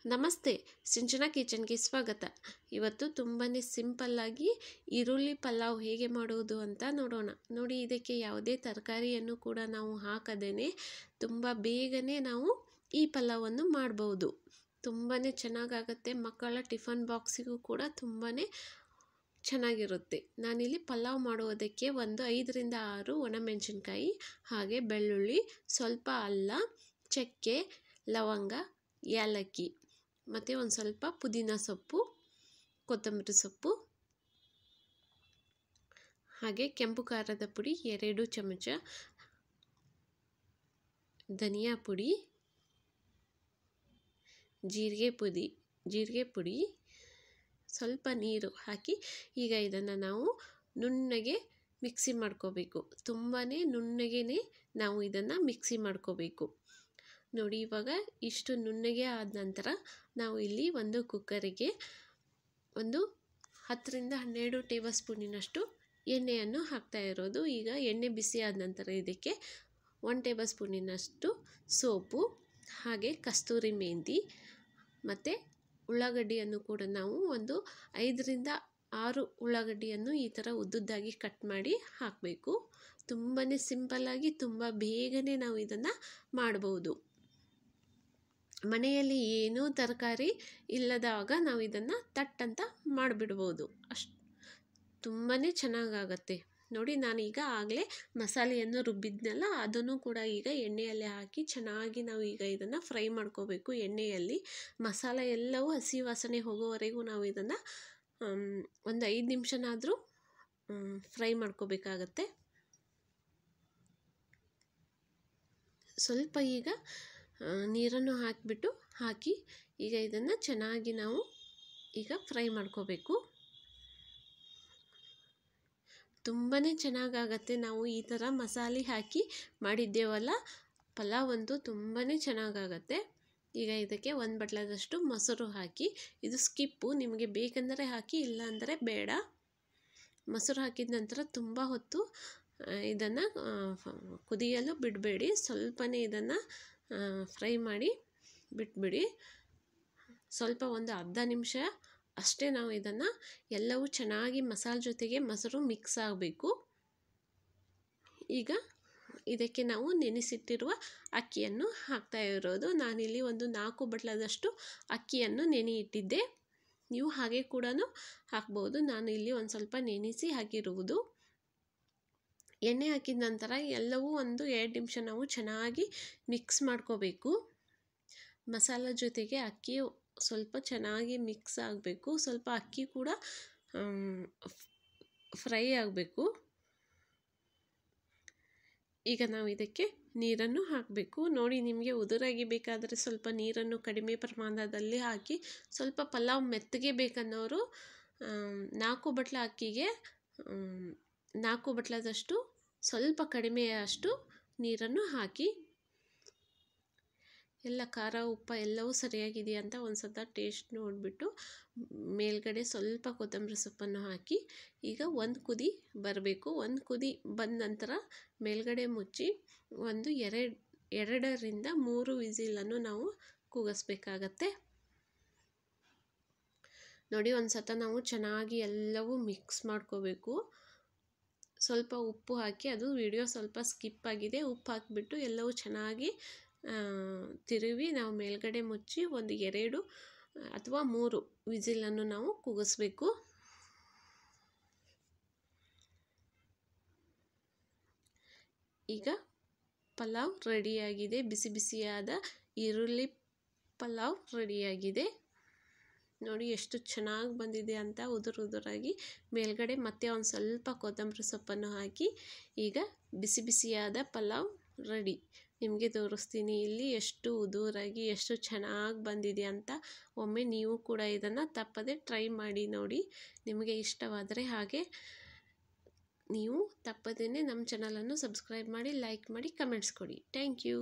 ನಮಸ್ತೆ, ಸಿಂಚನಾ ಕಿಚನ್ಗೆ ಸ್ವಾಗತ. ಇವತ್ತು ತುಂಬಾ ಸಿಂಪಲ್ಲಾಗಿ ಈರುಳ್ಳಿ ಪಲಾವ್ ಹೇಗೆ ಮಾಡುವುದು ಅಂತ ನೋಡೋಣ. ನೋಡಿ, ಇದಕ್ಕೆ ಯಾವುದೇ ತರಕಾರಿಯನ್ನು ಕೂಡ ನಾವು ಹಾಕದೇನೆ ತುಂಬ ಬೇಗನೆ ನಾವು ಈ ಪಲಾವನ್ನು ಮಾಡ್ಬೋದು. ತುಂಬಾ ಚೆನ್ನಾಗಾಗತ್ತೆ. ಮಕ್ಕಳ ಟಿಫನ್ ಬಾಕ್ಸಿಗೂ ಕೂಡ ತುಂಬಾ ಚೆನ್ನಾಗಿರುತ್ತೆ. ನಾನಿಲ್ಲಿ ಪಲಾವ್ ಮಾಡುವುದಕ್ಕೆ ಒಂದು 5ರಿಂದ 6 ಒಣಮೆಣಸಿನ್ಕಾಯಿ, ಹಾಗೆ ಬೆಳ್ಳುಳ್ಳಿ, ಸ್ವಲ್ಪ ಅಲ್ಲ, ಚಕ್ಕೆ, ಲವಂಗ, ಏಲಕ್ಕಿ ಮತ್ತು ಒಂದು ಸ್ವಲ್ಪ ಪುದೀನ ಸೊಪ್ಪು, ಕೊತ್ತಂಬರಿ ಸೊಪ್ಪು, ಹಾಗೆ ಕೆಂಪು ಖಾರದ ಪುಡಿ 2 ಚಮಚ, ಧನಿಯಾ ಪುಡಿ, ಜೀರಿಗೆ ಪುಡಿ, ಸ್ವಲ್ಪ ನೀರು ಹಾಕಿ ಈಗ ಇದನ್ನು ನಾವು ನುಣ್ಣಗೆ ಮಿಕ್ಸಿ ಮಾಡ್ಕೋಬೇಕು. ತುಂಬಾ ನುಣ್ಣಗೆ ನಾವು ಇದನ್ನು ಮಿಕ್ಸಿ ಮಾಡ್ಕೋಬೇಕು. ನೋಡಿ, ಇವಾಗ ಇಷ್ಟು ನುಣ್ಣಗೆ ಆದ ನಂತರ ನಾವು ಇಲ್ಲಿ ಒಂದು ಕುಕ್ಕರಿಗೆ ಒಂದು 10ರಿಂದ 12 ಟೇಬಲ್ ಸ್ಪೂನಿನಷ್ಟು ಎಣ್ಣೆಯನ್ನು ಹಾಕ್ತಾ ಇರೋದು. ಈಗ ಎಣ್ಣೆ ಬಿಸಿ ಆದ ನಂತರ ಇದಕ್ಕೆ 1 ಟೇಬಲ್ ಸ್ಪೂನಿನಷ್ಟು ಸೋಪು, ಹಾಗೆ ಕಸ್ತೂರಿ ಮೆಂತಿ ಮತ್ತು ಉಳ್ಳಾಗಡ್ಡಿಯನ್ನು ಕೂಡ ನಾವು ಒಂದು 5ರಿಂದ 6 ಉಳ್ಳಾಗಡ್ಡಿಯನ್ನು ಈ ಥರ ಉದ್ದುದ್ದಾಗಿ ಕಟ್ ಮಾಡಿ ಹಾಕಬೇಕು. ತುಂಬಾ ಸಿಂಪಲ್ಲಾಗಿ ತುಂಬ ಬೇಗನೆ ನಾವು ಇದನ್ನು ಮಾಡ್ಬೋದು. ಮನೆಯಲ್ಲಿ ಏನೂ ತರಕಾರಿ ಇಲ್ಲದಾಗ ನಾವು ಇದನ್ನು ತಟ್ಟಂತ ಮಾಡಿಬಿಡ್ಬೋದು. ತುಂಬಾ ಚೆನ್ನಾಗಾಗತ್ತೆ. ನೋಡಿ, ನಾನೀಗ ಆಗಲೇ ಮಸಾಲೆಯನ್ನು ರುಬ್ಬಿದ್ನಲ್ಲ, ಅದನ್ನು ಕೂಡ ಈಗ ಎಣ್ಣೆಯಲ್ಲಿ ಹಾಕಿ ಚೆನ್ನಾಗಿ ನಾವು ಈಗ ಇದನ್ನು ಫ್ರೈ ಮಾಡ್ಕೋಬೇಕು. ಎಣ್ಣೆಯಲ್ಲಿ ಮಸಾಲೆ ಎಲ್ಲವೂ ಹಸಿ ವಾಸನೆ ಹೋಗೋವರೆಗೂ ನಾವು ಇದನ್ನು ಒಂದು 5 ನಿಮಿಷನಾದರೂ ಫ್ರೈ ಮಾಡ್ಕೋಬೇಕಾಗತ್ತೆ. ಸ್ವಲ್ಪ ಈಗ ನೀರನ್ನು ಹಾಕಿ ಈಗ ಇದನ್ನು ಚೆನ್ನಾಗಿ ನಾವು ಈಗ ಫ್ರೈ ಮಾಡ್ಕೋಬೇಕು. ತುಂಬಾ ಚೆನ್ನಾಗಾಗತ್ತೆ. ನಾವು ಈ ಥರ ಮಸಾಲೆ ಹಾಕಿ ಮಾಡಿದ್ದೇವಲ್ಲ, ಪಲಾವ್ ಅಂತೂ ತುಂಬಾ ಚೆನ್ನಾಗಾಗತ್ತೆ. ಈಗ ಇದಕ್ಕೆ 1 ಬಟ್ಲದಷ್ಟು ಮೊಸರು ಹಾಕಿ, ಇದು ಸ್ಕಿಪ್ಪು, ನಿಮಗೆ ಬೇಕೆಂದರೆ ಹಾಕಿ, ಇಲ್ಲ ಅಂದರೆ ಬೇಡ. ಮೊಸರು ಹಾಕಿದ ನಂತರ ತುಂಬ ಹೊತ್ತು ಇದನ್ನು ಕುದಿಯಲು ಬಿಡಬೇಡಿ. ಸ್ವಲ್ಪನೇ ಇದನ್ನು ಫ್ರೈ ಮಾಡಿ ಬಿಟ್ಬಿಡಿ. ಸ್ವಲ್ಪ ಒಂದು ಅರ್ಧ ನಿಮಿಷ ಅಷ್ಟೇ ನಾವು ಇದನ್ನು ಎಲ್ಲವೂ ಚೆನ್ನಾಗಿ ಮಸಾಲೆ ಜೊತೆಗೆ ಮೊಸರು ಮಿಕ್ಸ್ ಆಗಬೇಕು. ಈಗ ಇದಕ್ಕೆ ನಾವು ನೆನೆಸಿಟ್ಟಿರುವ ಅಕ್ಕಿಯನ್ನು ಹಾಕ್ತಾ ಇರೋದು. ನಾನಿಲ್ಲಿ ಒಂದು 4 ಬಟ್ಲದಷ್ಟು ಅಕ್ಕಿಯನ್ನು ನೆನೆ ಇಟ್ಟಿದ್ದೆ. ನೀವು ಹಾಗೆ ಕೂಡ ಹಾಕ್ಬೋದು. ನಾನು ಇಲ್ಲಿ ಒಂದು ಸ್ವಲ್ಪ ನೆನೆಸಿ ಹಾಕಿರುವುದು. ಎಣ್ಣೆ ಹಾಕಿದ ನಂತರ ಎಲ್ಲವೂ ಒಂದು 2 ನಿಮಿಷ ನಾವು ಚೆನ್ನಾಗಿ ಮಿಕ್ಸ್ ಮಾಡ್ಕೋಬೇಕು. ಮಸಾಲ ಜೊತೆಗೆ ಅಕ್ಕಿ ಸ್ವಲ್ಪ ಚೆನ್ನಾಗಿ ಮಿಕ್ಸ್ ಆಗಬೇಕು. ಸ್ವಲ್ಪ ಅಕ್ಕಿ ಕೂಡ ಫ್ರೈ ಆಗಬೇಕು. ಈಗ ನಾವು ಇದಕ್ಕೆ ನೀರನ್ನು ಹಾಕಬೇಕು. ನೋಡಿ, ನಿಮಗೆ ಉದುರಾಗಿ ಬೇಕಾದರೆ ಸ್ವಲ್ಪ ನೀರನ್ನು ಕಡಿಮೆ ಪ್ರಮಾಣದಲ್ಲಿ ಹಾಕಿ, ಸ್ವಲ್ಪ ಪಲಾವ್ ಮೆತ್ತಗೆ ಬೇಕನ್ನೋರು 4 ಬಟ್ಲ ಅಕ್ಕಿಗೆ 4 ಬಟ್ಲದಷ್ಟು ಸ್ವಲ್ಪ ಕಡಿಮೆಯಷ್ಟು ನೀರನ್ನು ಹಾಕಿ, ಎಲ್ಲ ಖಾರ ಉಪ್ಪು ಎಲ್ಲವೂ ಸರಿಯಾಗಿದೆಯಾ ಅಂತ ಒಂದು ಸಲ ಟೇಸ್ಟ್ ನೋಡಿಬಿಟ್ಟು ಮೇಲ್ಗಡೆ ಸ್ವಲ್ಪ ಕೊತ್ತಂಬರಿ ಸೊಪ್ಪನ್ನು ಹಾಕಿ ಈಗ ಒಂದು ಕುದಿ ಬರಬೇಕು. ಒಂದು ಕುದಿ ಬಂದ ನಂತರ ಮೇಲ್ಗಡೆ ಮುಚ್ಚಿ ಒಂದು 2ರಿಂದ 3 ವಿಸಿಲನ್ನು ನಾವು ಕೂಗಿಸ್ಬೇಕಾಗತ್ತೆ. ನೋಡಿ, ಒಂದು ಸಲ ನಾವು ಚೆನ್ನಾಗಿ ಎಲ್ಲವೂ ಮಿಕ್ಸ್ ಮಾಡ್ಕೋಬೇಕು. ಸ್ವಲ್ಪ ಉಪ್ಪು ಹಾಕಿ, ಅದು ವಿಡಿಯೋ ಸ್ವಲ್ಪ ಸ್ಕಿಪ್ ಆಗಿದೆ, ಉಪ್ಪು ಹಾಕಿಬಿಟ್ಟು ಎಲ್ಲವೂ ಚೆನ್ನಾಗಿ ತಿರುವಿ ನಾವು ಮೇಲ್ಗಡೆ ಮುಚ್ಚಿ ಒಂದು 2 ಅಥವಾ 3 ವಿಸಿಲನ್ನು ನಾವು ಕೂಗಿಸ್ಬೇಕು. ಈಗ ಪಲಾವ್ ರೆಡಿಯಾಗಿದೆ. ಬಿಸಿ ಬಿಸಿಯಾದ ಈರುಳ್ಳಿ ಪಲಾವ್ ರೆಡಿಯಾಗಿದೆ. ನೋಡಿ ಎಷ್ಟು ಚೆನ್ನಾಗಿ ಬಂದಿದೆ ಅಂತ, ಉದುರಾಗಿ. ಮೇಲ್ಗಡೆ ಮತ್ತೆ ಒಂದು ಸ್ವಲ್ಪ ಕೊತ್ತಂಬರಿ ಸೊಪ್ಪನ್ನು ಹಾಕಿ ಈಗ ಬಿಸಿ ಬಿಸಿಯಾದ ಪಲಾವ್ ರೆಡಿ. ನಿಮಗೆ ತೋರಿಸ್ತೀನಿ ಇಲ್ಲಿ ಎಷ್ಟು ಉದುರಾಗಿ ಎಷ್ಟು ಚೆನ್ನಾಗಿ ಬಂದಿದೆ ಅಂತ. ಒಮ್ಮೆ ನೀವು ಕೂಡ ಇದನ್ನು ತಪ್ಪದೆ ಟ್ರೈ ಮಾಡಿ ನೋಡಿ. ನಿಮಗೆ ಇಷ್ಟವಾದರೆ ಹಾಗೆ ನೀವು ತಪ್ಪದೇ ನಮ್ಮ ಚಾನಲನ್ನು ಸಬ್ಸ್ಕ್ರೈಬ್ ಮಾಡಿ, ಲೈಕ್ ಮಾಡಿ, ಕಮೆಂಟ್ಸ್ ಕೊಡಿ. Thank you.